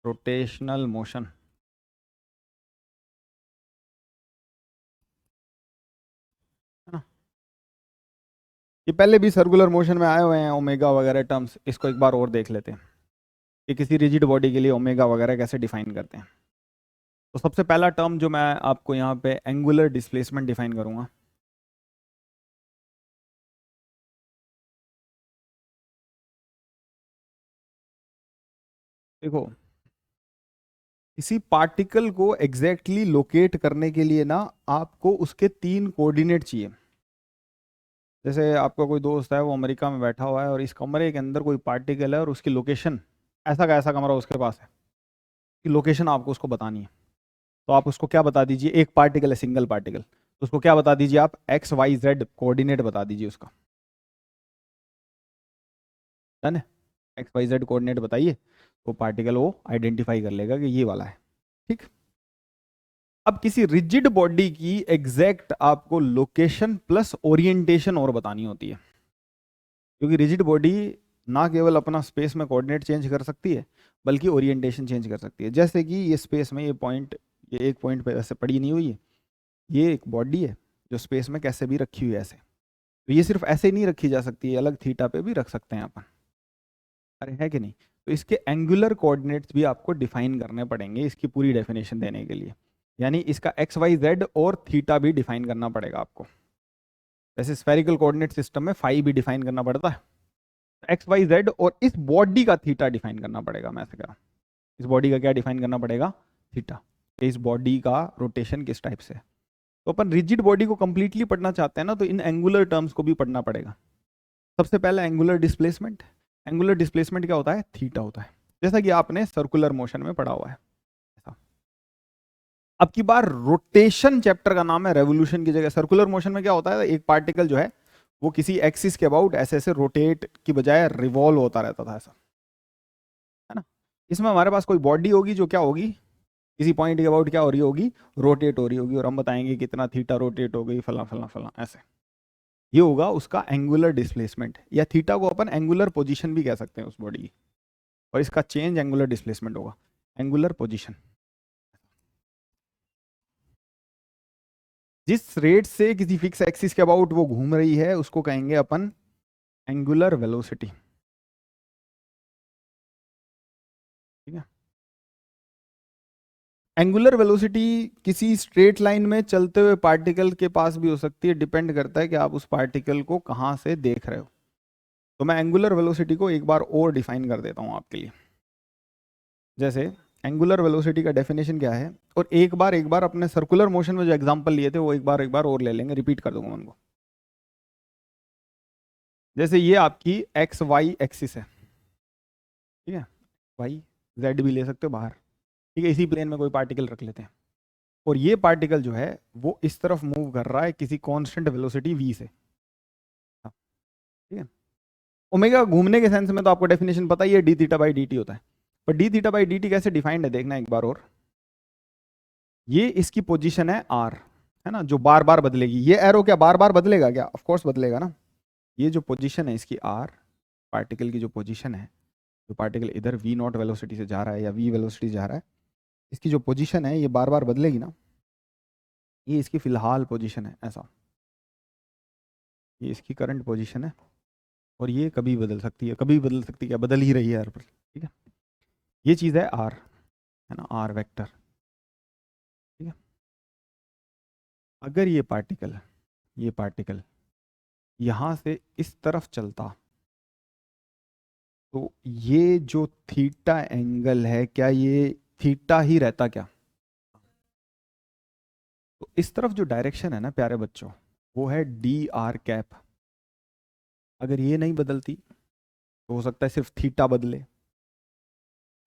Rotational motion, है ना। ये पहले भी सर्कुलर मोशन में आए हुए हैं ओमेगा वगैरह टर्म्स, इसको एक बार और देख लेते हैं कि किसी रिजिड बॉडी के लिए ओमेगा वगैरह कैसे डिफाइन करते हैं। तो सबसे पहला टर्म जो मैं आपको यहाँ पे एंगुलर डिस्प्लेसमेंट डिफाइन करूंगा। देखो, किसी पार्टिकल को एग्जैक्टली लोकेट करने के लिए ना आपको उसके 3 कोऑर्डिनेट चाहिए। जैसे आपका कोई दोस्त है, वो अमेरिका में बैठा हुआ है और इस कमरे के अंदर कोई पार्टिकल है और उसकी लोकेशन, ऐसा का ऐसा कमरा उसके पास है, कि लोकेशन आपको उसको बतानी है। तो आप उसको क्या बता दीजिए, एक पार्टिकल है, सिंगल पार्टिकल, तो उसको क्या बता दीजिए आप, एक्स वाई जेड कोऑर्डिनेट बता दीजिए उसका। डन है। एक्स वाई जेड कोऑर्डिनेट बताइए, तो पार्टिकल वो आइडेंटिफाई कर लेगा कि ये वाला है। ठीक। अब किसी रिजिड बॉडी की एग्जैक्ट आपको लोकेशन प्लस ओरिएंटेशन और बतानी होती है, क्योंकि रिजिड बॉडी ना केवल अपना स्पेस में कोऑर्डिनेट चेंज कर सकती है, बल्कि ओरिएंटेशन चेंज कर सकती है। जैसे कि ये स्पेस में ये पॉइंट, ये एक पॉइंट पे ऐसे पड़ी नहीं हुई है, ये एक बॉडी है जो स्पेस में कैसे भी रखी हुई है ऐसे। तो ये सिर्फ ऐसे ही नहीं रखी जा सकती है, अलग थीटा पे भी रख सकते हैं अपन। अरे है कि नहीं। तो इसके एंगुलर कोऑर्डिनेट्स भी आपको डिफाइन करने पड़ेंगे इसकी पूरी डेफिनेशन देने के लिए। यानी इसका एक्स वाई जेड और थीटा भी डिफाइन करना पड़ेगा आपको। वैसे स्फेरिकल कोऑर्डिनेट सिस्टम में फाई भी डिफाइन करना पड़ता है, एक्स वाई जेड, और इस बॉडी का थीटा डिफाइन करना पड़ेगा। मैं ऐसे कह रहा हूँ, इस बॉडी का क्या डिफाइन करना पड़ेगा, थीटा। इस बॉडी का रोटेशन किस टाइप से है। तो अपन रिजिड बॉडी को कंप्लीटली पढ़ना चाहते हैं ना, तो इन एंगुलर टर्म्स को भी पढ़ना पड़ेगा। सबसे पहले एंगुलर डिस्प्लेसमेंट। एंगुलर डिस्प्लेसमेंट क्या होता है, थीटा होता है, जैसा कि आपने सर्कुलर मोशन में पढ़ा हुआ है ऐसा। अब की बार रोटेशन चैप्टर का नाम है रेवोल्यूशन की जगह। सर्कुलर मोशन में क्या होता है, एक पार्टिकल जो है वो किसी एक्सिस के अबाउट ऐसे ऐसे रोटेट की बजाय रिवॉल्व होता रहता था ऐसा, है ना। इसमें हमारे पास कोई बॉडी होगी जो क्या होगी, किसी पॉइंट के अबाउट क्या हो रही होगी, रोटेट हो रही होगी, और हम बताएंगे कितना थीटा रोटेट हो गई, फला फला फला ऐसे। ये होगा उसका एंगुलर डिस्प्लेसमेंट, या थीटा को अपन एंगुलर पोजीशन भी कह सकते हैं उस बॉडी की। और इसका चेंज एंगुलर डिस्प्लेसमेंट होगा, एंगुलर पोजीशन। जिस रेट से किसी फिक्स एक्सिस के अबाउट वो घूम रही है उसको कहेंगे अपन एंगुलर वेलोसिटी। ठीक है। एंगुलर वेलोसिटी किसी स्ट्रेट लाइन में चलते हुए पार्टिकल के पास भी हो सकती है, डिपेंड करता है कि आप उस पार्टिकल को कहाँ से देख रहे हो। तो मैं एंगुलर वेलोसिटी को एक बार और डिफाइन कर देता हूँ आपके लिए। जैसे एंगुलर वेलोसिटी का डेफिनेशन क्या है, और एक बार अपने सर्कुलर मोशन में जो एग्जांपल लिए थे वो एक बार और ले लेंगे, रिपीट कर दूंगा उनको। जैसे ये आपकी एक्स वाई एक्सिस है, ठीक है, वाई जेड भी ले सकते हो बाहर। ठीक है, इसी प्लेन में कोई पार्टिकल रख लेते हैं, और ये पार्टिकल जो है वो इस तरफ मूव कर रहा है किसी कांस्टेंट वेलोसिटी v से। हाँ, ठीक है। ओमेगा घूमने के सेंस में तो आपको डेफिनेशन पता ही है, D theta by D T होता है। पर D theta by D T कैसे डिफाइंड है देखना एक बार और। ये इसकी पोजीशन है आर, है ना, जो बार बार बदलेगी। ये एरो क्या बार बार बदलेगा क्या, ऑफ कोर्स बदलेगा ना। ये जो पोजीशन है इसकी आर, पार्टिकल की जो पोजीशन है, जो पार्टिकल इधर v नॉट वेलोसिटी से जा रहा है या v वेलोसिटी जा रहा है, इसकी जो पोजीशन है ये बार बार बदलेगी ना। ये इसकी फिलहाल पोजीशन है ऐसा, ये इसकी करंट पोजीशन है, और ये कभी बदल सकती है, कभी बदल सकती है, क्या बदल ही रही है हर पर। ठीक है। ये चीज़ है आर, है ना, आर वेक्टर। ठीक है। अगर ये पार्टिकल यहाँ से इस तरफ चलता, तो ये जो थीटा एंगल है, क्या ये थीटा ही रहता क्या। तो इस तरफ जो डायरेक्शन है ना प्यारे बच्चों, वो है डी आर कैप। अगर ये नहीं बदलती तो हो सकता है सिर्फ थीटा बदले, है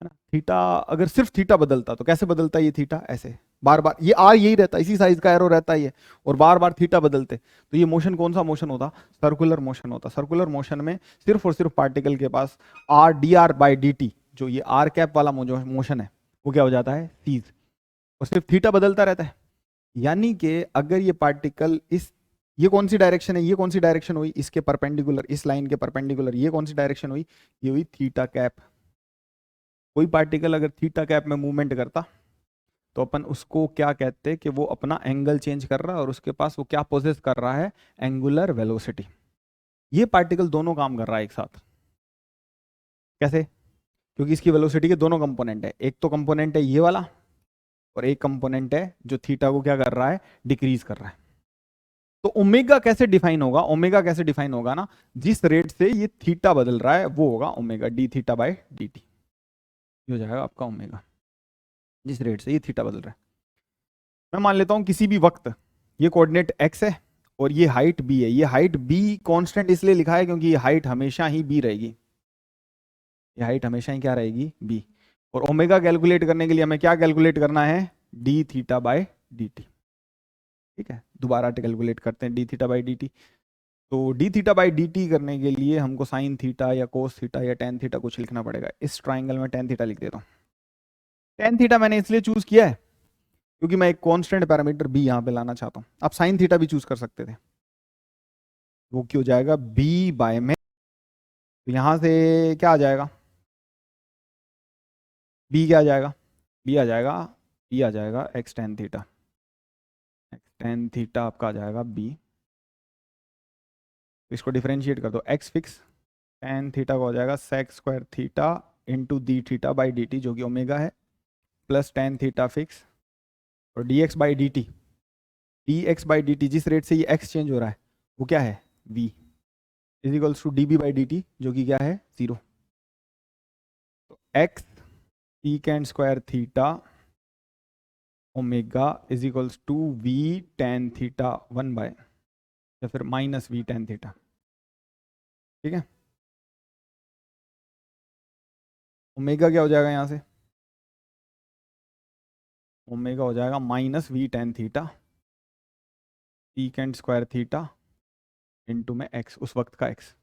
ना। थीटा, अगर सिर्फ थीटा बदलता तो कैसे बदलता है ये थीटा, ऐसे बार बार ये आर यही रहता, इसी साइज का एरो रहता है ये, और बार बार थीटा बदलते, तो ये मोशन कौन सा मोशन होता, सर्कुलर मोशन होता। सर्कुलर मोशन में सिर्फ और सिर्फ पार्टिकल के पास R D R by D T, जो ये आर कैप वाला मोशन है, वो क्या हो जाता है, सीज, और सिर्फ थीटा बदलता रहता है। यानी कि अगर ये पार्टिकल इस, ये कौन सी डायरेक्शन है, ये कौन सी डायरेक्शन हुई, इसके परपेंडिकुलर, इस लाइन के परपेंडिकुलर, ये कौन सी डायरेक्शन हुई, ये हुई थीटा कैप। कोई पार्टिकल अगर थीटा कैप में मूवमेंट करता तो अपन उसको क्या कहते हैं कि वो अपना एंगल चेंज कर रहा है और उसके पास वो क्या पोजेस कर रहा है, एंगुलर वेलोसिटी। ये पार्टिकल दोनों काम कर रहा है एक साथ। कैसे? क्योंकि इसकी वेलोसिटी के दोनों कंपोनेंट है, एक तो कंपोनेंट है ये वाला और एक कंपोनेंट है जो थीटा को क्या कर रहा है, डिक्रीज कर रहा है। तो ओमेगा कैसे डिफाइन होगा, ओमेगा कैसे डिफाइन होगा ना, जिस रेट से ये थीटा बदल रहा है वो होगा omega D theta by D T, हो जाएगा आपका ओमेगा, जिस रेट से ये थीटा बदल रहा है। मैं मान लेता हूं किसी भी वक्त ये कोऑर्डिनेट x है और ये हाइट b है। ये हाइट b कांस्टेंट इसलिए लिखा है क्योंकि ये हाइट हमेशा ही b रहेगी, ये हाइट हमेशा ही क्या रहेगी, b। और ओमेगा कैलकुलेट करने के लिए हमें क्या कैलकुलेट करना है, D theta by D T. ठीक है, दोबारा कैलकुलेट करते हैं D theta by D T. तो D theta by D T करने के लिए हमको साइन थीटा या कोस थीटा या टेन थीटा कुछ लिखना पड़ेगा। इस ट्राइंगल में टेन थीटा लिख देता हूँ। टेन थीटा मैंने इसलिए चूज किया है क्योंकि मैं एक कांस्टेंट पैरामीटर बी यहां पे लाना चाहता हूं। आप साइन थीटा भी चूज कर सकते थे, वो क्यों जाएगा बी बाय में, तो यहां से क्या आ जाएगा, बी क्या आ जाएगा, बी आ जाएगा, बी आ जाएगा x tan theta, x tan theta आपका आ जाएगा बी। इसको डिफरेंशिएट कर दो, एक्स फिक्स टेन थीटा को हो जाएगा sec square theta into D theta by D T जो कि ओमेगा है, प्लस टेन थीटा फिक्स और D X by D T, D X by D T जिस रेट से ये एक्स चेंज हो रहा है वो क्या है, v is equals to D B by D T जो कि क्या है 0। तो X second square theta omega is equals to V tan theta 1 by या फिर माइनस वी टेन थीटा। ठीक है, ओमेगा क्या हो जाएगा यहाँ से, ओमेगा हो जाएगा minus V tan theta second square theta into में एक्स, उस वक्त का एक्स।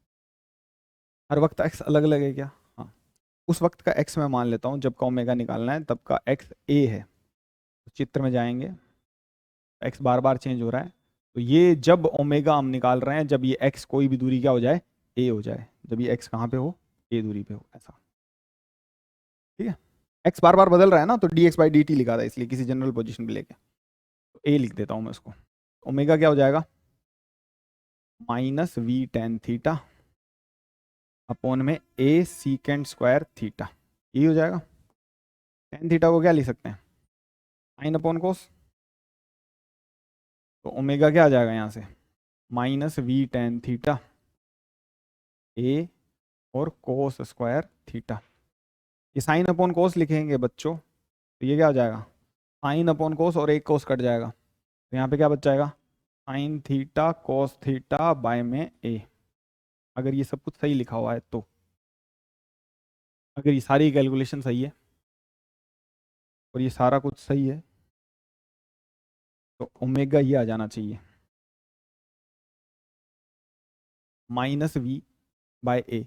हर वक्त एक्स अलग अलग है क्या, हाँ, उस वक्त का एक्स मैं मान लेता हूँ जब का ओमेगा निकालना है तब का एक्स ए है। तो चित्र में जाएंगे, एक्स बार बार चेंज हो रहा है, तो ये जब ओमेगा हम निकाल रहे हैं जब ये एक्स कोई भी दूरी क्या हो जाए, ए हो जाए, जब ये एक्स कहाँ पे हो, ए दूरी पे हो, ऐसा। ठीक है, एक्स बार बार बदल रहा है ना, तो D X by D T लिखा था इसलिए किसी जनरल पोजिशन पे लेके, तो ए लिख देता हूँ मैं उसको। ओमेगा क्या हो जाएगा, minus V tan theta upon में ए सीकेंड स्क्वायर थीटा, ये हो जाएगा। टेन थीटा को क्या लिख सकते हैं, साइन अपॉन कोस, तो ओमेगा क्या आ जाएगा यहाँ से, माइनस वी टेन थीटा ए और कोस स्क्वायर थीटा। ये साइन अपॉन कोस लिखेंगे बच्चों, तो ये क्या हो जाएगा, साइन अपॉन कोस और एक कोस कट जाएगा, तो यहाँ पे क्या बच जाएगा, sine theta cos theta by में ए। अगर ये सब कुछ सही लिखा हुआ है तो, अगर ये सारी कैलकुलेशन सही है और ये सारा कुछ सही है तो ओमेगा ये आ जाना चाहिए minus V by A.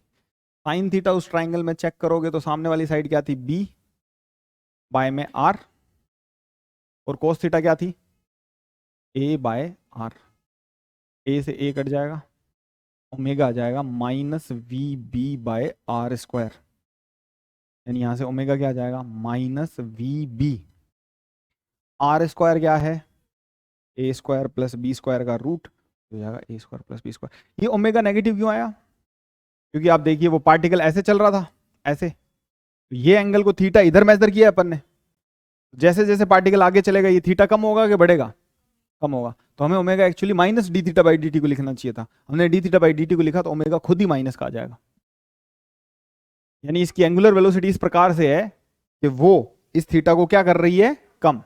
Sine theta उस ट्राइंगल में चेक करोगे तो सामने वाली साइड क्या थी, बी बाय में आर, और कोस थीटा क्या थी, ए बाय आर, ए से ए कट जाएगा, ओमेगा आ जाएगा minus V B by R square, यानी यहां से ओमेगा क्या आ जाएगा, minus V B. R square क्या है, A square plus B square का रूट हो जाएगा, A square plus B square. ये ओमेगा नेगेटिव क्यों आया, क्योंकि आप देखिए वो पार्टिकल ऐसे चल रहा था, ऐसे, तो ये एंगल को थीटा इधर मेजर किया अपन ने, जैसे जैसे पार्टिकल आगे चलेगा ये थीटा कम होगा कि बढ़ेगा, कम होगा, तो हमें omega actually minus D theta by D T को लिखना चाहिए था, हमने D theta by D T को लिखा तो ओमेगा खुद ही माइनस का आ जाएगा। यानी इसकी एंगुलर वेलोसिटी इस प्रकार से है कि वो इस थीटा को क्या कर रही है, कम।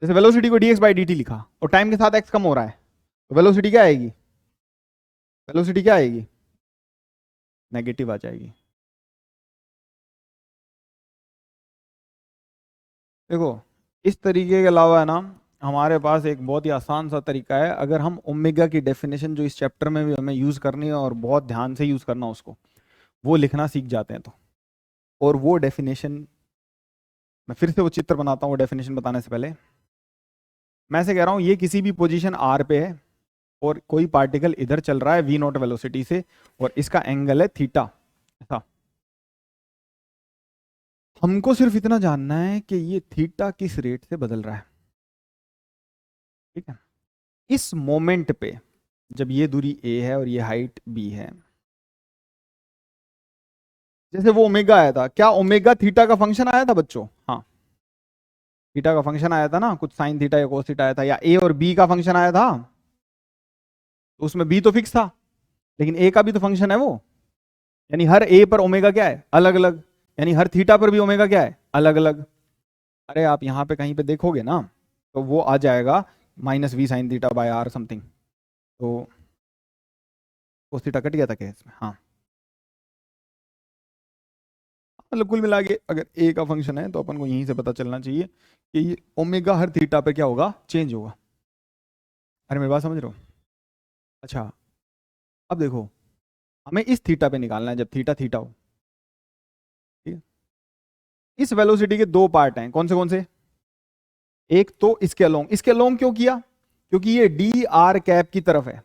जैसे वेलोसिटी को dx बाई dt लिखा और टाइम के साथ x कम हो रहा है, तो वेलोसिटी क्या आएगी, वेलोसिटी क्या आएगी, नेगेटिव आ जाएगी। देखो इस तरीके के अलावा है ना हमारे पास एक बहुत ही आसान सा तरीका है, अगर हम ओमेगा की डेफिनेशन जो इस चैप्टर में भी हमें यूज करनी है और बहुत ध्यान से यूज करना उसको, वो लिखना सीख जाते हैं तो, और वो डेफिनेशन मैं फिर से वो चित्र बनाता हूँ, वो डेफिनेशन बताने से पहले मैं से कह रहा हूँ ये किसी भी पोजीशन r पे है और कोई पार्टिकल इधर चल रहा है v नॉट वेलोसिटी से और इसका एंगल है थीटा, ऐसा। हमको सिर्फ इतना जानना है कि ये थीटा किस रेट से बदल रहा है, ठीक है। इस मोमेंट पे जब ये दूरी a है और ये हाइट b है, जैसे वो ओमेगा आया था, क्या ओमेगा थीटा का फंक्शन आया था बच्चों? हाँ, थीटा का फंक्शन आया था ना, कुछ साइन थीटा या कोस थीटा आया था, या ए और बी का फंक्शन आया था, तो उसमें बी तो फिक्स था, लेकिन ए का भी तो फंक्शन है वो, यानी हर ए पर ओमेगा क्या है? अलग अलग, यानी हर थीटा पर भी ओमेगा क्या है? अलग अलग। अरे आप यहाँ पे कहीं पे देखोगे ना, तो वो आ जाएगा minus V sine theta by R something, तो कोस थीटा कट गया था क्या इसमें? हाँ, मतलब कुल मिला के अगर ए का फंक्शन है तो अपन को यहीं से पता चलना चाहिए कि ये ओमेगा हर थीटा पे क्या होगा? चेंज होगा। अरे मेरी बात समझ रहे हो? अच्छा, अब देखो, हमें इस थीटा पे निकालना है जब थीटा थीटा हो, ठीक है। इस वेलोसिटी के दो पार्ट हैं, कौन से? एक तो इसके अलोंग क्यों किया? क्योंकि ये डी आर कैप की तरफ है।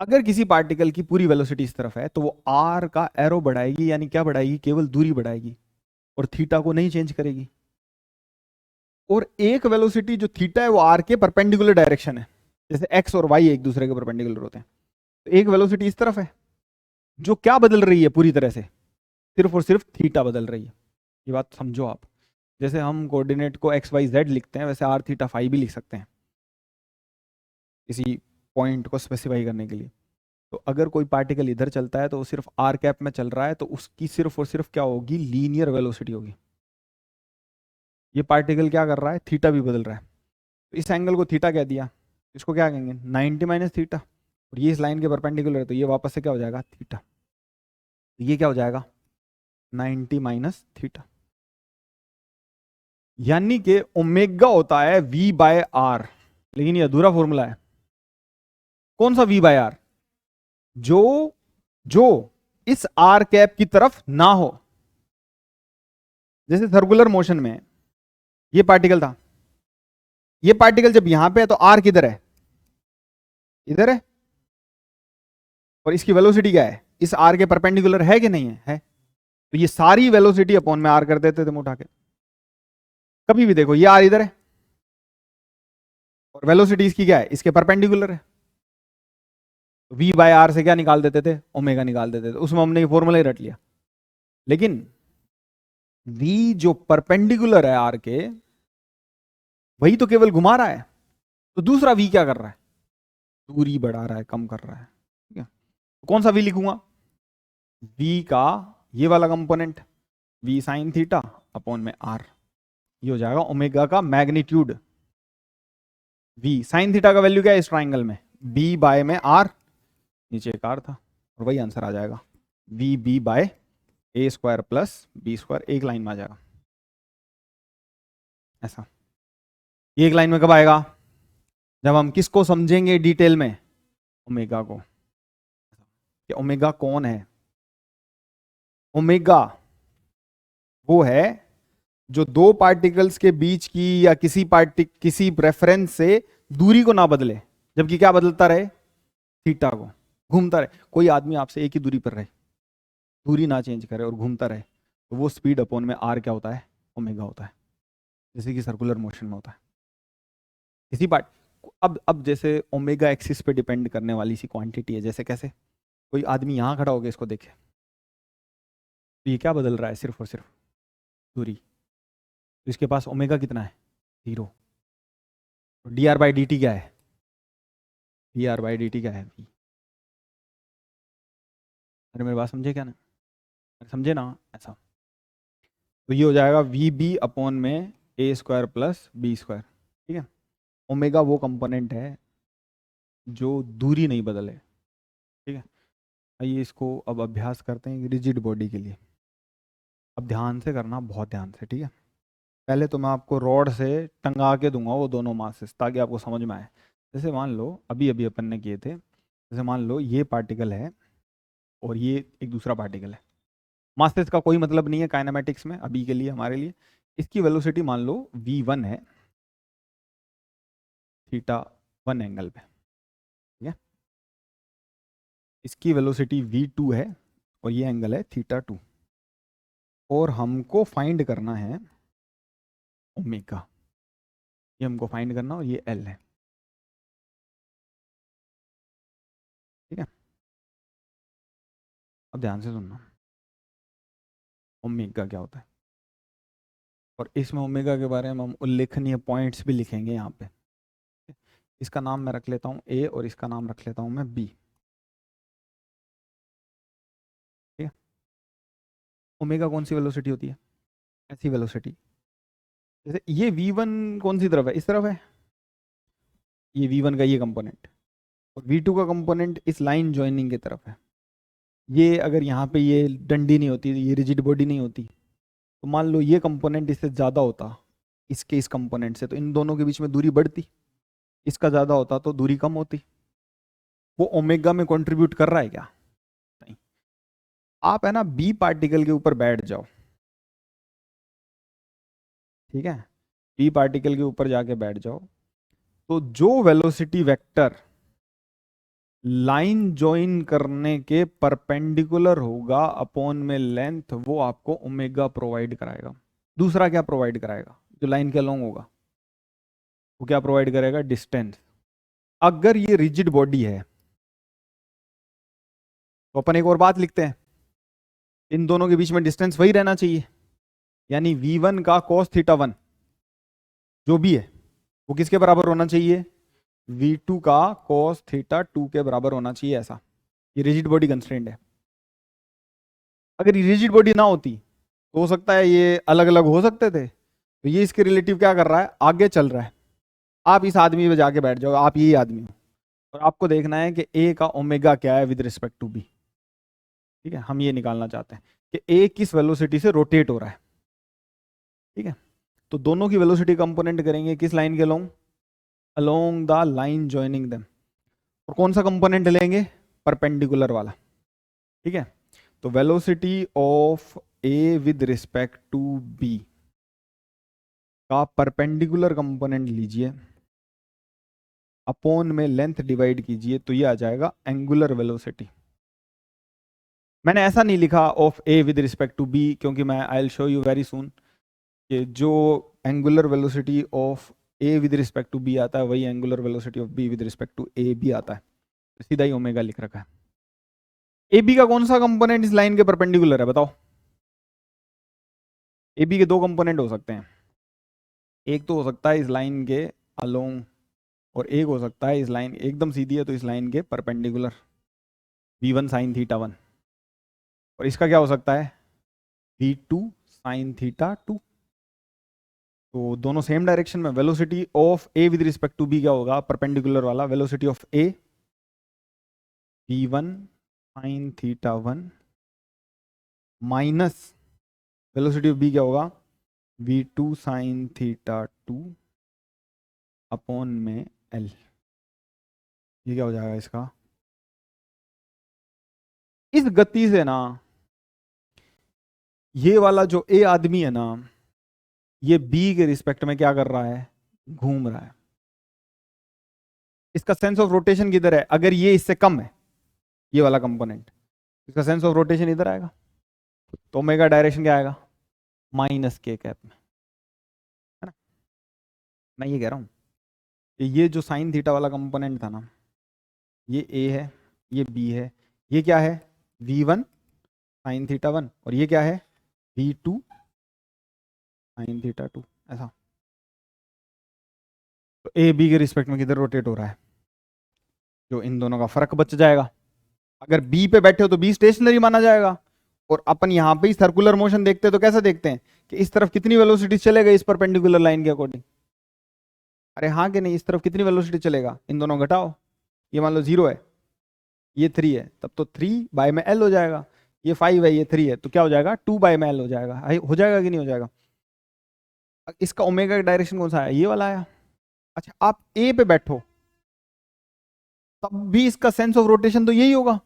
अगर किसी पार्टिकल की पूरी वेलोसिटी इस तरफ है तो वो आर का एरो बढ़ाएगी, यानी क्या बढ़ाएगी? केवल दूरी बढ़ाएगी, और थीटा को नहीं चेंज करेगी। और एक वेलोसिटी जो थीटा है वो आर के परपेंडिकुलर डायरेक्शन है, जैसे एक्स और वाई एक दूसरे के परपेंडिकुलर होते हैं, तो एक वेलोसिटी इस तरफ है जो क्या बदल रही है पूरी तरह से? सिर्फ और सिर्फ थीटा बदल रही है। ये बात समझो आप, जैसे हम कोऑर्डिनेट को एक्स वाई जेड लिखते हैं, वैसे आर थीटा फाई भी लिख सकते हैं किसी पॉइंट को स्पेसिफाई करने के लिए। तो अगर कोई पार्टिकल इधर चलता है तो वो सिर्फ आर कैप में चल रहा है, तो उसकी सिर्फ और सिर्फ क्या होगी? लीनियर वेलोसिटी होगी। ये पार्टिकल क्या कर रहा है? थीटा भी बदल रहा है, तो इस एंगल को थीटा कह दिया, इसको क्या कहेंगे? 90 माइनस थीटा, और ये इस लाइन के परपेंडिकुलर है, तो ये वापस से क्या हो जाएगा? थीटा। तो ये क्या हो जाएगा? 90 माइनस थीटा, यानी कि ओमेगा होता है v बाय आर। लेकिन ये अधूरा फॉर्मूला है। कौन सा v बाय आर? जो जो इस आर कैप की तरफ ना हो। जैसे सर्कुलर मोशन में ये पार्टिकल था, ये पार्टिकल जब यहां पे है तो आर किधर है? इधर है, और इसकी वेलोसिटी क्या है? इस आर के परपेंडिकुलर है कि नहीं है? है। तो ये सारी वेलोसिटी अपॉन में आर कर देते थे उठा के। कभी भी देखो, ये आर इधर है, और वेलोसिटी इसकी क्या है? इसके परपेंडिकुलर है, तो वी बाय आर से क्या निकाल देते थे? ओमेगा निकाल देते थे, उसमें हमने ये फॉर्मूला ही रट लिया। लेकिन v जो परपेंडिकुलर है आर के, वही तो केवल घुमा रहा है, तो दूसरा v क्या कर रहा है? दूरी बढ़ा रहा है, कम कर रहा है, ठीक है। तो कौन सा v लिखूंगा? v का ये वाला component, v sine theta upon में r, ये हो जाएगा ओमेगा का मैग्नीट्यूड। v साइन थीटा का वैल्यू क्या है इस ट्राइंगल में? b बाय में r, नीचे एक r था, और वही आंसर आ जाएगा, v b बाय ए स्क्वायर प्लस बी स्क्वायर, एक लाइन में आ जाएगा ऐसा। ये एक लाइन में कब आएगा? जब हम किसको समझेंगे डिटेल में? ओमेगा को, कि ओमेगा कौन है? ओमेगा वो है जो दो पार्टिकल्स के बीच की या किसी रेफरेंस से दूरी को ना बदले, जबकि क्या बदलता रहे? थीटा को, घूमता रहे। कोई आदमी आपसे एक ही दूरी पर रहे, दूरी ना चेंज करे और घूमता रहे, तो वो स्पीड अपॉन में आर क्या होता है? ओमेगा होता है, जैसे कि सर्कुलर मोशन में होता है किसी पार्ट। अब जैसे ओमेगा एक्सिस पे डिपेंड करने वाली सी क्वांटिटी है, जैसे कैसे? कोई आदमी यहां खड़ा होकर इसको देखे, तो ये क्या बदल रहा है? सिर्फ और सिर्फ दूरी। तो इसके पास ओमेगा कितना है? 0। D R by D T क्या है? D R by D T क्या है? v। अरे मेरी बात समझे क्या ना? समझे ना ऐसा? तो ये हो जाएगा वी बी अपॉन में ए स्क्वायर प्लस बी स्क्वायर, ठीक है। ओमेगा वो कंपोनेंट है जो दूरी नहीं बदले, ठीक है। आइए इसको अब अभ्यास करते हैं रिजिड बॉडी के लिए। अब ध्यान से करना, बहुत ध्यान से, ठीक है। पहले तो मैं आपको रॉड से टंगा के दूंगा वो दोनों मासेस, ताकि आपको समझ में आए। जैसे मान लो अभी अभी अपन ने किए थे, जैसे मान लो ये पार्टिकल है और ये एक दूसरा पार्टिकल है। मासेस का कोई मतलब नहीं है काइनेमेटिक्स में अभी के लिए, हमारे लिए। इसकी वेलोसिटी मान लो v1 है, थीटा 1 एंगल पे, ठीक है। इसकी वेलोसिटी v2 है, और ये एंगल है थीटा 2। और हमको फाइंड करना है ओमेगा, ये हमको फाइंड करना और ये एल है, ठीक है। अब ध्यान से सुनना, ओमेगा क्या होता है, और इसमें ओमेगा के बारे में हम उल्लेखनीय पॉइंट्स भी लिखेंगे यहाँ पे। इसका नाम मैं रख लेता हूँ ए और इसका नाम रख लेता हूँ मैं बी, ठीक है। ओमेगा कौन सी वेलोसिटी होती है, ऐसी वेलोसिटी, जैसे ये v1 कौन सी तरफ है, इस तरफ है, ये v1 का ये कंपोनेंट, और v2 का कंपोनेंट इस लाइन ज्वाइनिंग की तरफ है। ये अगर यहाँ पे ये डंडी नहीं होती, ये रिजिड बॉडी नहीं होती, तो मान लो ये कंपोनेंट इससे ज़्यादा होता इसके इस कंपोनेंट से, तो इन दोनों के बीच में दूरी बढ़ती, इसका ज़्यादा होता तो दूरी कम होती। वो ओमेगा में कंट्रीब्यूट कर रहा है क्या, नहीं। आप है ना बी पार्टिकल के ऊपर बैठ जाओ, ठीक है, बी पार्टिकल के ऊपर जाके बैठ जाओ, तो जो वेलोसिटी वेक्टर लाइन ज्वाइन करने के परपेंडिकुलर होगा अपॉन में लेंथ, वो आपको ओमेगा प्रोवाइड कराएगा। दूसरा क्या प्रोवाइड कराएगा, जो लाइन के अलोंग होगा वो क्या प्रोवाइड करेगा, डिस्टेंस। अगर ये रिजिड बॉडी है तो अपन एक और बात लिखते हैं, इन दोनों के बीच में डिस्टेंस वही रहना चाहिए, यानी v1 का cos थीटा 1 जो भी है वो किसके बराबर होना चाहिए, v2 का cos थीटा 2 के बराबर होना चाहिए, ऐसा। ये रिजिड बॉडी कंस्ट्रेंट है। अगर ये रिजिड बॉडी ना होती तो हो सकता है ये अलग अलग हो सकते थे, तो ये इसके रिलेटिव क्या कर रहा है, आगे चल रहा है। आप इस आदमी पे जाके बैठ जाओ, आप यही आदमी हो, और आपको देखना है कि ए का ओमेगा क्या है विद रिस्पेक्ट टू बी, ठीक है। हम ये निकालना चाहते हैं कि ए किस वेलोसिटी से रोटेट हो रहा है, ठीक है। तो दोनों की वेलोसिटी कंपोनेंट करेंगे किस लाइन के along, along the line joining them, और कौन सा कंपोनेंट लेंगे, परपेंडिकुलर वाला, ठीक है। तो velocity of A with respect to B का परपेंडिकुलर कंपोनेंट लीजिए, अपॉन में लेंथ डिवाइड कीजिए, तो ये आ जाएगा एंगुलर वेलोसिटी। मैंने ऐसा नहीं लिखा of A with respect to B, क्योंकि मैं I will show you very soon कि जो angular velocity of A with respect to B आता है वही angular velocity of B with respect to A भी आता है, तो सीधा ही ओमेगा लिख रखा है। ए बी का कौन सा कंपोनेंट इस लाइन के परपेंडिकुलर है, बताओ। ए बी के दो कंपोनेंट हो सकते हैं, एक तो हो सकता है इस लाइन के अलोंग, और एक हो सकता है इस लाइन एकदम सीधी है तो इस लाइन के परपेंडिकुलर, v1 साइन थीटा 1, और इसका क्या हो सकता है, v2 साइन थीटा 2। तो दोनों सेम डायरेक्शन में, velocity of A with respect to B क्या होगा, परपेंडिकुलर वाला, velocity of A v1 sine theta 1 minus velocity of B क्या होगा, v2 साइन थीटा 2 अपॉन में l। ये क्या हो जाएगा इसका, इस गति से ना ये वाला जो ए आदमी है ना, ये बी के रिस्पेक्ट में क्या कर रहा है, घूम रहा है। इसका सेंस ऑफ रोटेशन किधर है, अगर ये इससे कम है ये वाला कंपोनेंट, इसका सेंस ऑफ रोटेशन इधर आएगा, तो ओमेगा डायरेक्शन क्या आएगा, माइनस के कैप में, है ना। मैं ये कह रहा हूं कि ये जो साइन थीटा वाला कंपोनेंट था ना, ये ए है, ये बी है, ये क्या है, v1 साइन थीटा 1, और ये क्या है, v2 साइन थीटा 2, ऐसा। तो ए बी के रिस्पेक्ट में किधर रोटेट हो रहा है, जो इन दोनों का फर्क बच जाएगा। अगर बी पे बैठे हो तो बी स्टेशनरी माना जाएगा, और अपन यहाँ पे सर्कुलर मोशन देखते हैं तो कैसा देखते हैं कि इस तरफ कितनी वेलोसिटी चलेगा इस परपेंडिकुलर लाइन के अकॉर्डिंग, अरे हाँ कि नहीं, इस तरफ कितनी वेलोसिटी चलेगा, इन दोनों घटाओ, ये मान लो 0 है, ये 3 है, तब तो 3/l हो जाएगा, ये 5 है, ये 3 है, तो क्या हो जाएगा, 2/l हो जाएगा। हो जाएगा कि नहीं हो जाएगा। इसका ओमेगा का डायरेक्शन कौन सा है, ये वाला आया। अच्छा, आप ए पे बैठो तब भी इसका सेंस ऑफ रोटेशन तो यही होगा,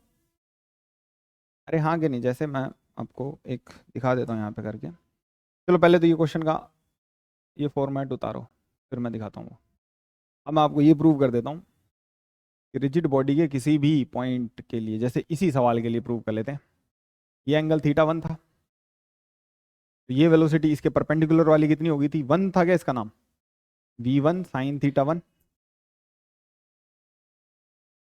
अरे हाँ कि नहीं। जैसे मैं आपको एक दिखा देता हूँ यहाँ पे करके, चलो पहले तो ये क्वेश्चन का ये फॉर्मेट उतारो, फिर मैं दिखाता हूँ। अब मैं आपको ये प्रूव कर देता हूँ कि रिजिड बॉडी के किसी भी पॉइंट के लिए, जैसे इसी सवाल के लिए प्रूव कर लेते हैं, ये एंगल थीटा 1 था, तो ये वेलोसिटी इसके परपेंडिकुलर वाली कितनी होगी थी, 1 था क्या इसका नाम, v1 साइन थीटा 1।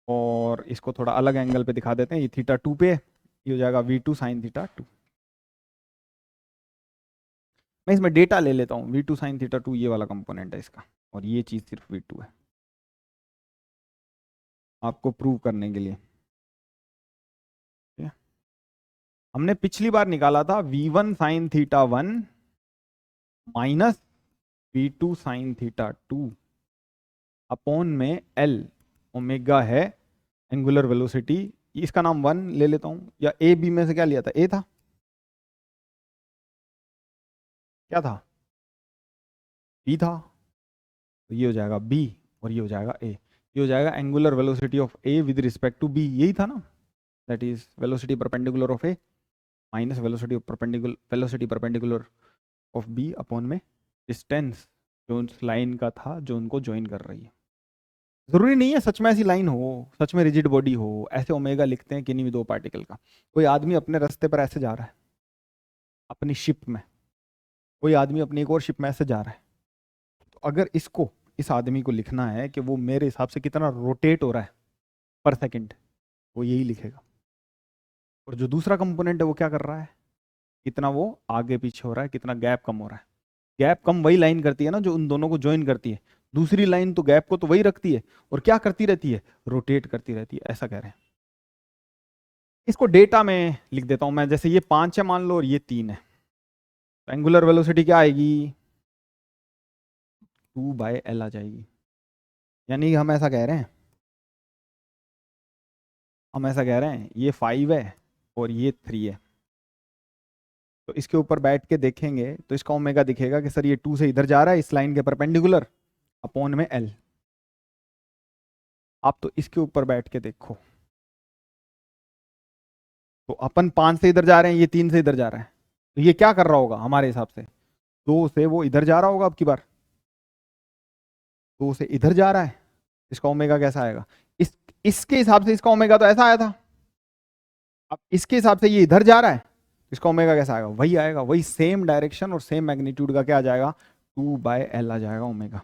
और इसको थोड़ा अलग एंगल पे दिखा देते हैं, ये थीटा 2 पे है, ये हो जाएगा v2 साइन थीटा 2। मैं इसमें डेटा ले लेता हूँ, v2 साइन थीटा 2 ये वाला कंपोनेंट है इसका, और ये चीज सिर्फ v2 है आपको प्रूव करने के लिए। ठीक है? हमने पिछली बार निकाला था v1 sine theta 1 minus v2 sine theta 2 upon में l, ओमेगा है एंगुलर वेलोसिटी, इसका नाम 1 ले लेता हूं, या ए बी में से क्या लिया था, ए था, क्या था, बी था, तो ये हो जाएगा बी और ये हो जाएगा ए, ये हो जाएगा angular velocity of A with respect to B, यही था ना, that is velocity perpendicular of A minus velocity perpendicular of B upon में डिस्टेंस जो उस लाइन का था जो उनको ज्वाइन कर रही है। जरूरी नहीं है सच में ऐसी लाइन हो, सच में रिजिड बॉडी हो, ऐसे ओमेगा लिखते हैं किन्हीं भी दो पार्टिकल का। कोई आदमी अपने रास्ते पर ऐसे जा रहा है अपनी शिप में, कोई आदमी अपनी एक और शिप में ऐसे जा रहा है, तो अगर इसको, इस आदमी को लिखना है कि वो मेरे हिसाब से कितना रोटेट हो रहा है पर सेकंड, वो यही लिखेगा। और जो दूसरा कंपोनेंट है वो क्या कर रहा है, कितना वो आगे पीछे हो रहा है, कितना गैप कम हो रहा है। गैप कम वही लाइन करती है ना जो उन दोनों को ज्वाइन करती है, दूसरी लाइन तो गैप को तो वही रखती है, और क्या करती रहती है, रोटेट करती रहती है, ऐसा कह रहे हैं। इसको डेटा में लिख देता हूं मैं, जैसे ये 5 है मान लो और ये 3 है, तो एंगुलर वेलोसिटी क्या आएगी, 2/L आ जाएगी। यानी हम ऐसा कह रहे हैं, ये 5 है और ये 3 है, तो इसके ऊपर बैठ के देखेंगे तो इसका ओमेगा दिखेगा कि सर ये 2 से इधर जा रहा है इस लाइन के परपेंडिकुलर अपॉन में L। आप तो इसके ऊपर बैठ के देखो, तो अपन 5 से इधर जा रहे हैं, ये 3 से इधर जा रहा है, तो ये क्या कर रहा होगा हमारे हिसाब से, 2 से वो इधर जा रहा होगा, अब की बार 2 से इधर जा रहा है, इसका ओमेगा कैसा आएगा, इस इसके हिसाब से इसका ओमेगा तो ऐसा आया था, अब इसके हिसाब से ये इधर जा रहा है, इसका ओमेगा कैसा आएगा, वही आएगा, वही सेम डायरेक्शन और सेम मैग्नीट्यूड का क्या आ जाएगा, 2/L आ जाएगा ओमेगा।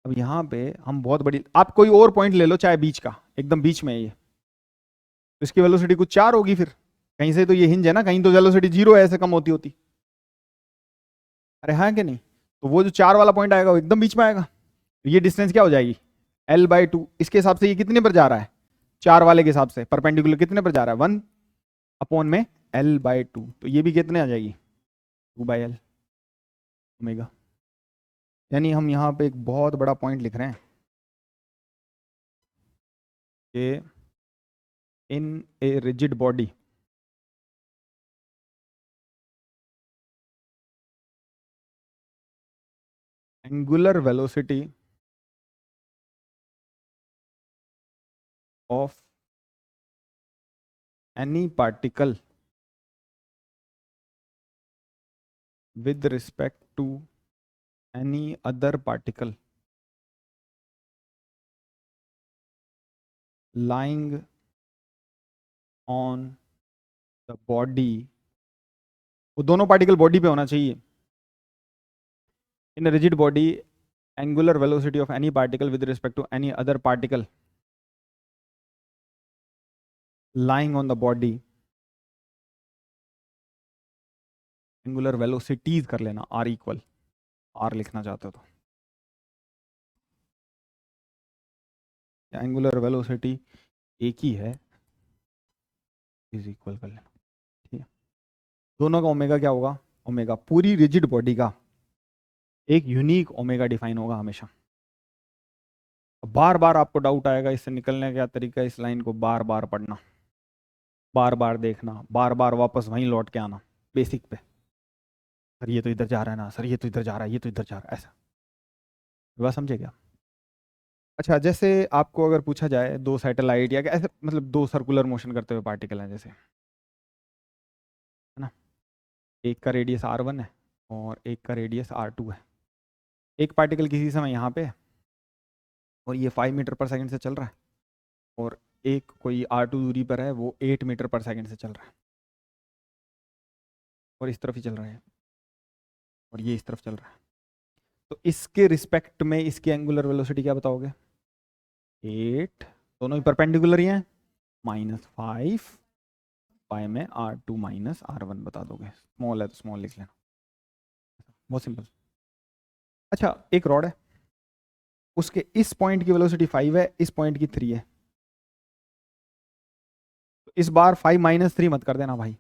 अब यहाँ पे हम बहुत बड़ी, आप कोई और पॉइंट ले लो चाहे बीच का, एकदम बीच में है ये, तो इसकी वेलोसिटी कुछ 4 होगी, फिर कहीं से तो ये हिंज है ना, कहीं तो वेलोसिटी 0 है, ऐसे कम होती होती, अरे हाँ कि नहीं, तो वो जो 4 वाला पॉइंट आएगा वो एकदम बीच में आएगा, तो ये डिस्टेंस क्या हो जाएगी, L/2। इसके हिसाब से ये कितने पर जा रहा है, 4 वाले के हिसाब से परपेंडिकुलर कितने पर जा रहा है, 1 अपॉन में L/2, तो ये भी कितने आ जाएगी, 2/L ओमेगा। यानी हम यहाँ पे एक बहुत बड़ा पॉइंट लिख रहे हैं कि in a rigid body angular velocity of any particle with respect to any other particle lying on the body, वो दोनों पार्टिकल बॉडी पे होना चाहिए, in a rigid body angular velocity of any particle with respect to any other particle lying on the body, angular velocities कर लेना, are equal, are लिखना चाहते हो तो एंगुलर वेलोसिटी एक ही है, इज इक्वल कर लेना, ठीक है। दोनों का ओमेगा क्या होगा, ओमेगा पूरी रिजिड बॉडी का एक यूनिक ओमेगा डिफाइन होगा हमेशा। बार बार आपको डाउट आएगा, इससे निकलने का तरीका, इस लाइन को बार बार पढ़ना, बार बार देखना, बार बार वापस वहीं लौट के आना बेसिक पे, सर ये तो इधर जा रहा है ना, सर ये तो इधर जा रहा है, ये तो इधर जा रहा है, ऐसा बात समझे क्या। अच्छा, जैसे आपको अगर पूछा जाए दो सैटेलाइट या ऐसे, मतलब दो सर्कुलर मोशन करते हुए पार्टिकल हैं जैसे, है ना, एक का रेडियस r1 है और एक का रेडियस r2 है, एक पार्टिकल किसी समय यहाँ पे है और ये 5 मीटर पर सेकंड से चल रहा है, और एक कोई r2 दूरी पर है वो 8 मीटर पर सेकंड से चल रहा है। और इस तरफ ही चल रहा है, और ये इस तरफ चल रहा है। तो इसके रिस्पेक्ट में इसकी एंगुलर वेलोसिटी क्या बताओगे? 8, दोनों ही परपेंडिकुलर ही हैं, -5 बाय में R2 माइनस R1 बता दोगे। स्मॉल है तो स्मॉल लिख लेना, बहुत सिंपल। अच्छा, एक रॉड है, उसके इस पॉइंट की वेलोसिटी 5 है, इस पॉइंट की 3 है। तो इस बार 5 - 3 मत कर देना भाई।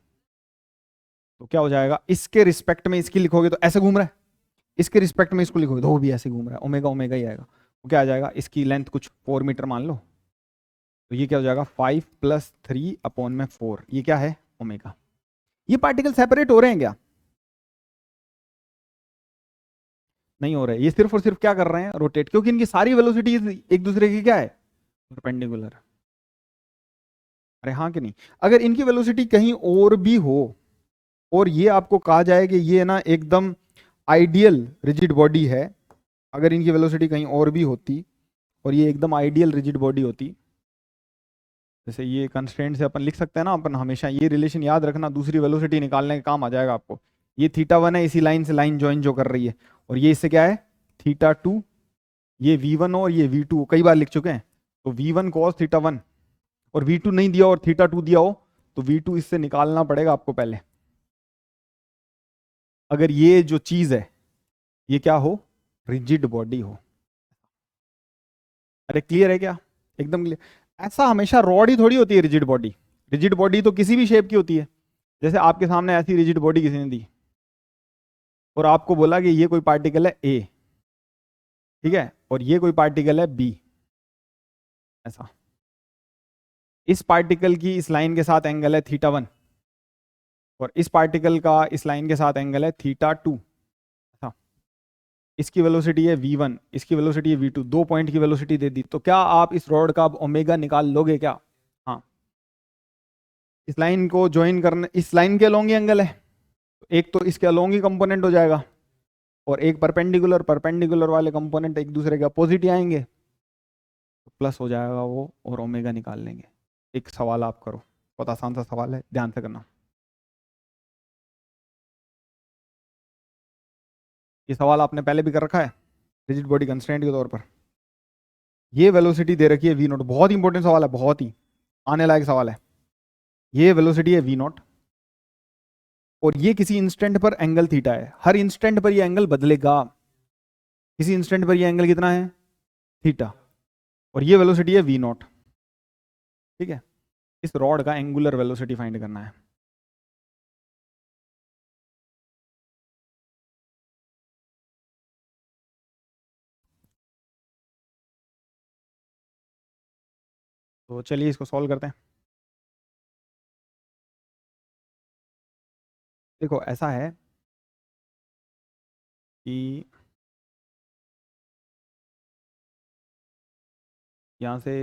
तो क्या हो जाएगा, इसके रिस्पेक्ट में इसकी लिखोगे तो ऐसे घूम रहा है, इसके रिस्पेक्ट में इसको लिखोगे तो वो भी ऐसे घूम रहा है, ओमेगा ओमेगा ही आएगा। वो क्या आ जाएगा, इसकी लेंथ कुछ 4 मीटर मान लो, तो ये क्या हो जाएगा 5 + 3/4, ये क्या है ओमेगा। ये पार्टिकल सेपरेट हो रहे हैं क्या? नहीं हो रहे, ये सिर्फ और सिर्फ क्या कर रहे हैं, रोटेट, क्योंकि इनकी सारी वेलोसिटीज एक दूसरे की क्या है, परपेंडिकुलर। अरे हाँ कि नहीं? अगर इनकी वेलोसिटी कहीं और भी हो, और ये आपको कहा जाए कि ये ना एकदम आइडियल रिजिड बॉडी है, अगर इनकी वेलोसिटी कहीं और भी होती और ये एकदम आइडियल रिजिड बॉडी होती, जैसे ये कंस्ट्रेंट से अपन लिख सकते हैं ना, अपन हमेशा ये रिलेशन याद रखना, दूसरी वेलोसिटी निकालने का काम आ जाएगा आपको। ये θ1 है, इसी लाइन से लाइन ज्वाइन जो कर रही है, और ये इससे क्या है θ2, ये V1 और ये V2 कई बार लिख चुके हैं। तो V1 cos θ1 और V2 नहीं दिया और θ2 दिया हो, तो V2 इससे निकालना पड़ेगा आपको पहले। अगर ये जो चीज है ये क्या हो, रिजिड बॉडी हो। अरे क्लियर है क्या? एकदम क्लियर। ऐसा हमेशा रॉड ही थोड़ी होती है रिजिड बॉडी, रिजिड बॉडी तो किसी भी शेप की होती है। जैसे आपके सामने ऐसी रिजिड बॉडी किसी ने दी और आपको बोला कि ये कोई पार्टिकल है ए, ठीक है, और ये कोई पार्टिकल है बी, ऐसा। इस पार्टिकल की इस लाइन के साथ एंगल है θ1 और इस पार्टिकल का इस लाइन के साथ एंगल है θ2। ऐसा, इसकी वेलोसिटी है v1, इसकी वेलोसिटी है v2, 2 पॉइंट की वेलोसिटी दे दी, तो क्या आप इस रॉड का ओमेगा निकाल लोगे क्या? हाँ, इस लाइन को ज्वाइन करने, इस लाइन के अलोंग ही एंगल है, तो एक तो इसके अलोंग ही कंपोनेंट हो जाएगा, और एक परपेंडिकुलर, परपेंडिकुलर वाले कंपोनेंट एक दूसरे के अपोजिट ही आएंगे, तो प्लस हो जाएगा वो, और ओमेगा निकाल लेंगे। एक सवाल आप करो, बहुत आसान सा सवाल है, ध्यान से करना। ये सवाल आपने पहले भी कर रखा है रिजिड बॉडी कंस्ट्रेंट के तौर पर। ये वेलोसिटी दे रखी है v0, बहुत इंपॉर्टेंट सवाल है, बहुत ही आने लायक सवाल है। ये वेलोसिटी है v0 और ये किसी इंस्टेंट पर एंगल थीटा है, हर इंस्टेंट पर ये एंगल बदलेगा, किसी इंस्टेंट पर ये एंगल कितना है, थीटा, और ये वेलोसिटी है v0, ठीक है। इस रॉड का एंगुलर वेलोसिटी फाइंड करना है। तो चलिए इसको सॉल्व करते हैं। देखो ऐसा है कि यहाँ से,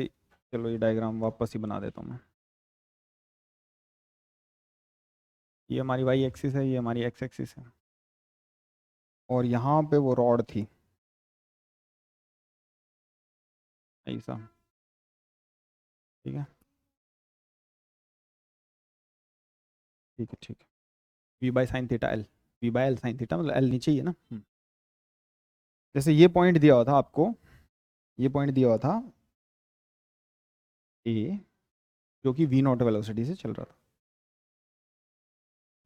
चलो ये डायग्राम वापस ही बना देता हूँ मैं। ये हमारी वाई एक्सिस है, ये हमारी एक्स एक्सिस है, और यहाँ पे वो रॉड थी ऐसा, ठीक है, ठीक है, ठीक है। v/sin θ l, v/l/sin θ, मतलब l नीचे ही है ना। जैसे ये पॉइंट दिया हुआ था आपको, ये पॉइंट दिया हुआ था a, जो कि v0 वेलोसिटी से चल रहा था,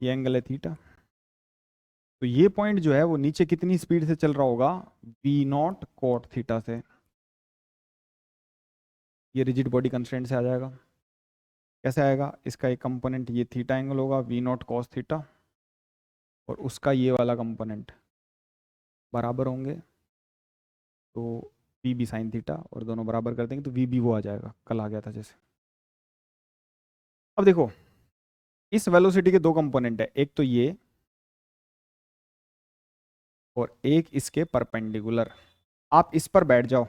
ये एंगल है थीटा। तो ये पॉइंट जो है वो नीचे कितनी स्पीड से चल रहा होगा, v0 cot थीटा से। ये रिजिड बॉडी कंस्ट्रेंट से आ जाएगा। कैसे आएगा, इसका एक कंपोनेंट ये थीटा एंगल होगा v0 cos थीटा, और उसका ये वाला कंपोनेंट बराबर होंगे, तो वी बी साइन थीटा, और दोनों बराबर कर देंगे तो वी बी वो आ जाएगा, कल आ गया था जैसे। अब देखो इस वेलोसिटी के दो कंपोनेंट है, एक तो ये और एक इसके परपेंडिकुलर। आप इस पर बैठ जाओ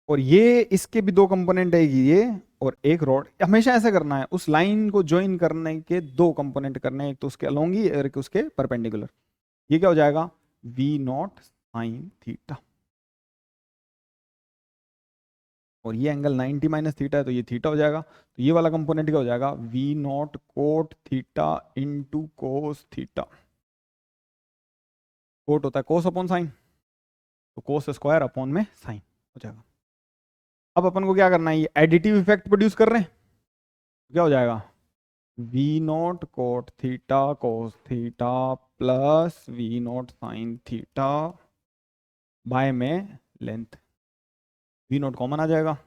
और ये इसके भी दो कंपोनेंट है, ये और एक रॉड। हमेशा ऐसा करना है, उस लाइन को ज्वाइन करने के दो कंपोनेंट करने हैं, एक तो उसके अलोंग ही और एक उसके परपेंडिकुलर। ये क्या हो जाएगा, v0 sin थीटा, और ये एंगल 90 माइनस थीटा है तो ये थीटा हो जाएगा। तो ये वाला कंपोनेंट क्या हो जाएगा, V naught cot theta into cos theta. Cot होता है कोस अपॉन साइन, तो कोस स्क्वायर अपॉन में साइन हो जाएगा। अब अपन को क्या करना है, ये एडिटिव इफेक्ट प्रोड्यूस कर रहे हैं, क्या हो जाएगा, V naught cot theta cos theta plus V naught sine theta by में लेंथ। वी नॉट कॉमन आ जाएगा,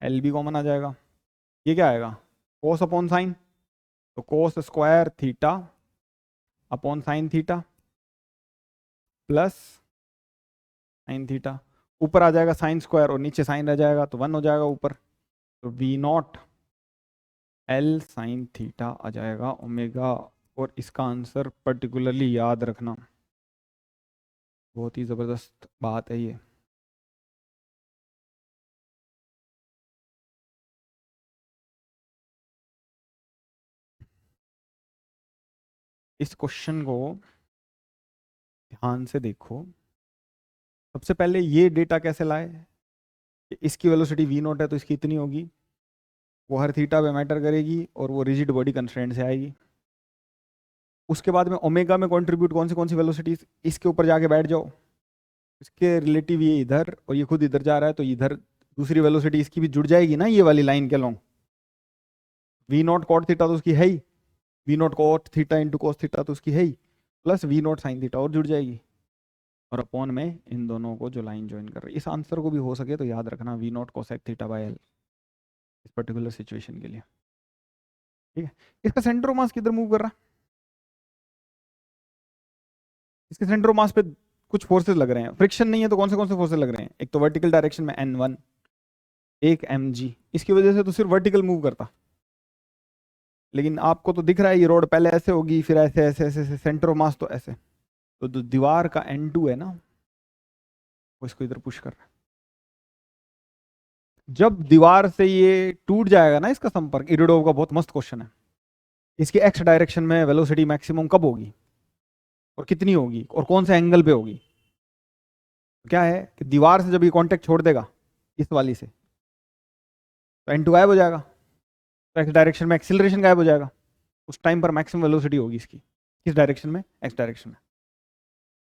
एल भी कॉमन आ जाएगा। ये क्या आएगा, कोस अपॉन साइन, तो cos square theta upon sine theta plus sine theta. ऊपर आ जाएगा साइन स्क्वायर और नीचे साइन रह जाएगा तो 1 हो जाएगा ऊपर। तो V naught L sine theta आ जाएगा ओमेगा। और इसका आंसर पर्टिकुलरली याद रखना, बहुत ही ज़बरदस्त बात है ये। इस क्वेश्चन को ध्यान से देखो। सबसे पहले ये डेटा कैसे लाए कि इसकी वेलोसिटी वी नॉट है तो इसकी इतनी होगी, वो हर थीटा पे मैटर करेगी और वो रिजिड बॉडी कंस्ट्रेंट से आएगी। उसके बाद में ओमेगा में कंट्रीब्यूट कौन सी वेलोसिटीज, इसके ऊपर जाके बैठ जाओ, इसके रिलेटिव ये इधर और ये खुद इधर जा रहा है तो इधर दूसरी वेलोसिटी इसकी भी जुड़ जाएगी ना, ये वाली लाइन के long. V naught cot theta तो उसकी है ही, V naught cot theta into cos theta तो उसकी है ही, plus V naught sine theta और जुड़ जाएगी, और अपॉन में इन दोनों को जो लाइन ज्वाइन कर रही है। इस आंसर को भी हो सके तो याद रखना, V naught cosec theta by L इस पर्टिकुलर सिचुएशन के लिए। ठीक है, इसका सेंटर ऑफ मास किधर मूव कर रहा है, इसके सेंटर ऑफ मास पे कुछ फोर्सेस लग रहे हैं, फ्रिक्शन नहीं है तो कौन से फोर्सेस लग रहे हैं, एक तो वर्टिकल डायरेक्शन में N1, एक mg, इसकी वजह से तो सिर्फ वर्टिकल मूव करता। लेकिन आपको तो दिख रहा है ये रोड पहले ऐसे होगी फिर ऐसे ऐसे ऐसे, ऐसे सेंटर ऑफ मास तो ऐसे, तो जो दीवार का N2 है ना वो इसको इधर पुश कर रहा है। जब दीवार से ये टूट जाएगा ना इसका संपर्क, इरिडोव का बहुत मस्त क्वेश्चन है, इसकी एक्स डायरेक्शन में वेलोसिटी मैक्सिमम कब होगी और कितनी होगी और कौन से एंगल पे होगी। क्या है कि दीवार से जब ये कांटेक्ट छोड़ देगा इस वाली से तो N2 गायब हो जाएगा, तो एक्स डायरेक्शन में एक्सिलरेशन गायब हो जाएगा, उस टाइम पर मैक्सिमम वेलोसिटी होगी इसकी किस डायरेक्शन में, एक्स डायरेक्शन में।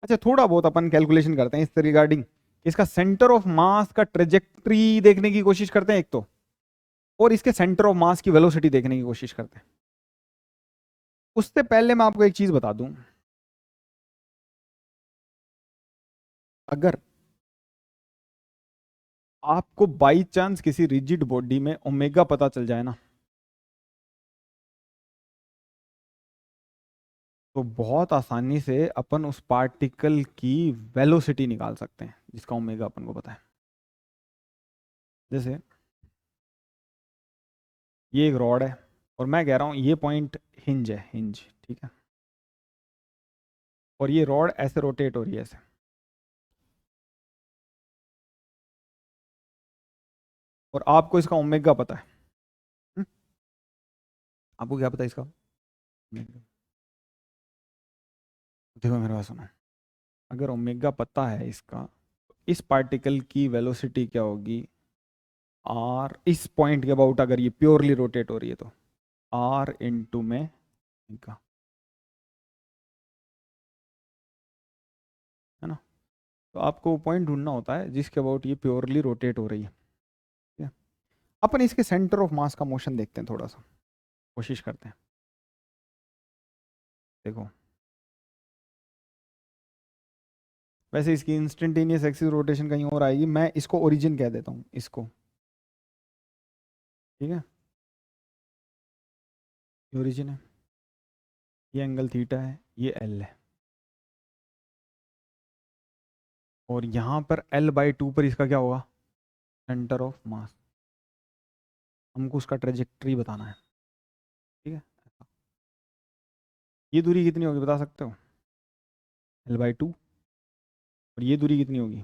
अच्छा थोड़ा बहुत अपन कैलकुलेशन करते हैं इससे रिगार्डिंग, इसका सेंटर ऑफ मास का ट्रेजेक्ट्री देखने की कोशिश करते हैं एक तो, और इसके सेंटर ऑफ मास की वेलोसिटी देखने की कोशिश करते हैं। उससे पहले मैं आपको एक चीज बता दूं, अगर आपको बाई चांस किसी रिजिड बॉडी में ओमेगा पता चल जाए ना, तो बहुत आसानी से अपन उस पार्टिकल की वेलोसिटी निकाल सकते हैं जिसका ओमेगा अपन को पता है। जैसे ये एक रॉड है और मैं कह रहा हूं ये पॉइंट हिंज है, हिंज, ठीक है, और ये रॉड ऐसे रोटेट हो रही है ऐसे, और आपको इसका ओमेगा पता है। हम्म? आपको क्या पता है इसका omega? देखो मेरे पास सुनो, अगर ओमेगा पता है इसका, तो इस पार्टिकल की वेलोसिटी क्या होगी, आर, इस पॉइंट के अबाउट अगर ये प्योरली रोटेट हो रही है तो आर इंटू में ओमेगा, है ना। तो आपको पॉइंट ढूंढना होता है जिसके अबाउट ये प्योरली रोटेट हो रही है, ठीक है? अपन इसके सेंटर ऑफ मास का मोशन देखते हैं, थोड़ा सा कोशिश करते हैं। देखो वैसे इसकी इंस्टेंटेनियस एक्सिस रोटेशन कहीं और आएगी, मैं इसको ओरिजिन कह देता हूँ इसको, ठीक है, ये ओरिजिन है, ये एंगल थीटा है, ये एल है, और यहाँ पर L/2 पर इसका क्या होगा, सेंटर ऑफ मास। हमको उसका ट्रेजेक्ट्री बताना है, ठीक है। ये दूरी कितनी होगी बता सकते हो, L/2, और ये दूरी कितनी होगी,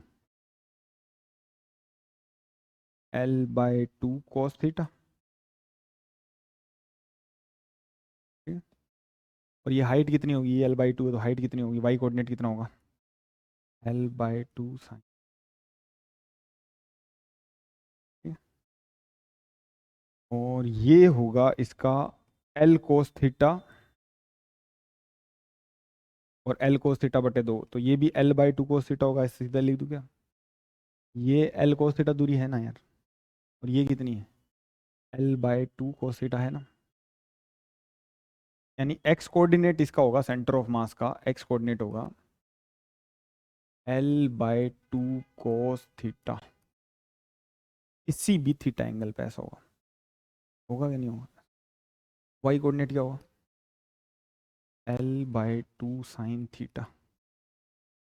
L/2 cos थीटा, ठीक है। और ये हाइट कितनी होगी, ये L/2 है तो हाइट कितनी होगी, वाई कोऑर्डिनेट कितना होगा, L/2 साइन। और ये होगा इसका एल कोस थीटा, और एल कोस थीटा बटे 2, तो ये भी एल बाई 2 कोस थीटा होगा, इससे सीधा लिख दूं क्या? ये एल कोस थीटा दूरी है ना यार, और ये कितनी है? एल बाई 2 कोस थीटा है ना। यानी एक्स कोऑर्डिनेट इसका होगा, सेंटर ऑफ मास का एक्स कोऑर्डिनेट होगा एल बाई 2 कोस थीटा, इसी भी थीटा एंगल पे ऐसा होगा। होगा कि नहीं होगा? वाई कोऑर्डिनेट क्या होगा? L by 2 sine theta.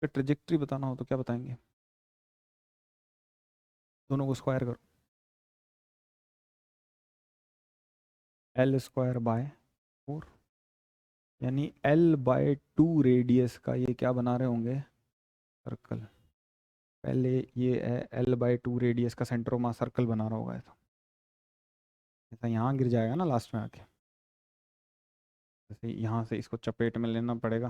Trajectory बताना हो तो क्या बताएंगे? दोनों को स्क्वायर करो, एल स्क्वायर बाय 4, यानी एल बाय 2 रेडियस का ये क्या बना रहे होंगे? सर्कल। पहले ये है एल बाय 2 रेडियस का सेंटर ऑफ मास सर्कल बना रहा होगा ऐसा यहाँ गिर जाएगा ना लास्ट में आके। जैसे यहाँ से इसको चपेट में लेना पड़ेगा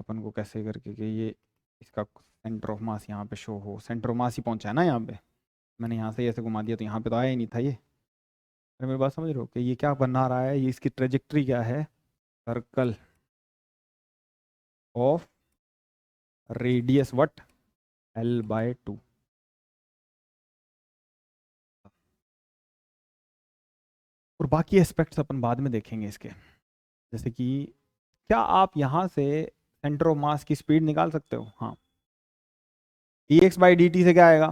अपन को, कैसे करके कि ये इसका सेंटर ऑफ मास यहाँ पे शो हो। सेंटर ऑफ मास ही पहुँचा है ना यहाँ पे, मैंने यहाँ से ऐसे घुमा दिया तो यहाँ पे तो आया ही नहीं था ये। अरे मेरी बात समझ रहे हो कि ये क्या बना रहा है? ये इसकी ट्रेजेक्ट्री क्या है? Circle of radius what? L by 2। और बाकी एस्पेक्ट्स अपन बाद में देखेंगे इसके, जैसे कि क्या आप यहाँ से सेंटर ऑफ मास की स्पीड निकाल सकते हो? हाँ। dx बाई dt से क्या आएगा?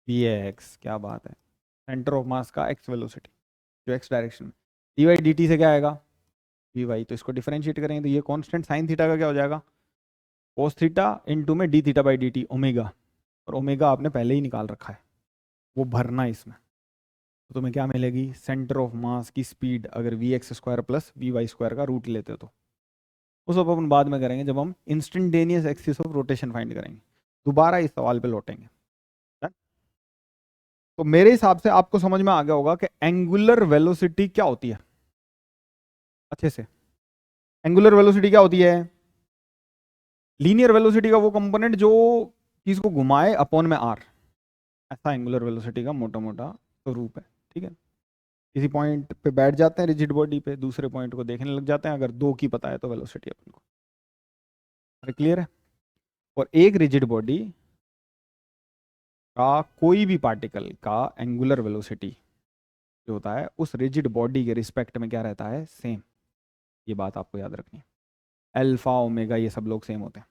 vx। क्या बात है, सेंटर ऑफ मास का x वेलोसिटी जो x डायरेक्शन में। dy बाई dt से क्या आएगा? vy। तो इसको डिफरेंशिएट करेंगे तो ये कांस्टेंट साइन थीटा का क्या हो जाएगा? cos थीटा इनटू में d theta by dt omega, और ओमेगा आपने पहले ही निकाल रखा है, वो भरना है इसमें। तो तुम्हें क्या मिलेगी? सेंटर ऑफ मास की स्पीड अगर V X square plus V Y square का रूट लेते हो तो। उस अब अपन बाद में करेंगे जब हम instantaneous axis of rotation find करेंगे, दोबारा इस सवाल पे लौटेंगे। तो मेरे हिसाब से आपको समझ में आ गया होगा कि एंगुलर वेलोसिटी क्या होती है अच्छे से। एंगुलर वेलोसिटी क्या होती है? लीनियर वेलोसिटी का वो कंपोनेंट जो चीज को घुमाए अपॉन में आर, ऐसा एंगुलर वेलोसिटी का मोटा मोटा स्वरूप है। ठीक है, किसी पॉइंट पे बैठ जाते हैं रिजिड बॉडी पे, दूसरे पॉइंट को देखने लग जाते हैं, अगर दो की पता है तो वेलोसिटी अपन को। अरे क्लियर है? और एक रिजिड बॉडी का कोई भी पार्टिकल का एंगुलर वेलोसिटी जो होता है उस रिजिड बॉडी के रिस्पेक्ट में क्या रहता है? सेम। ये बात आपको याद रखनी है। अल्फा ओमेगा ये सब लोग सेम होते हैं।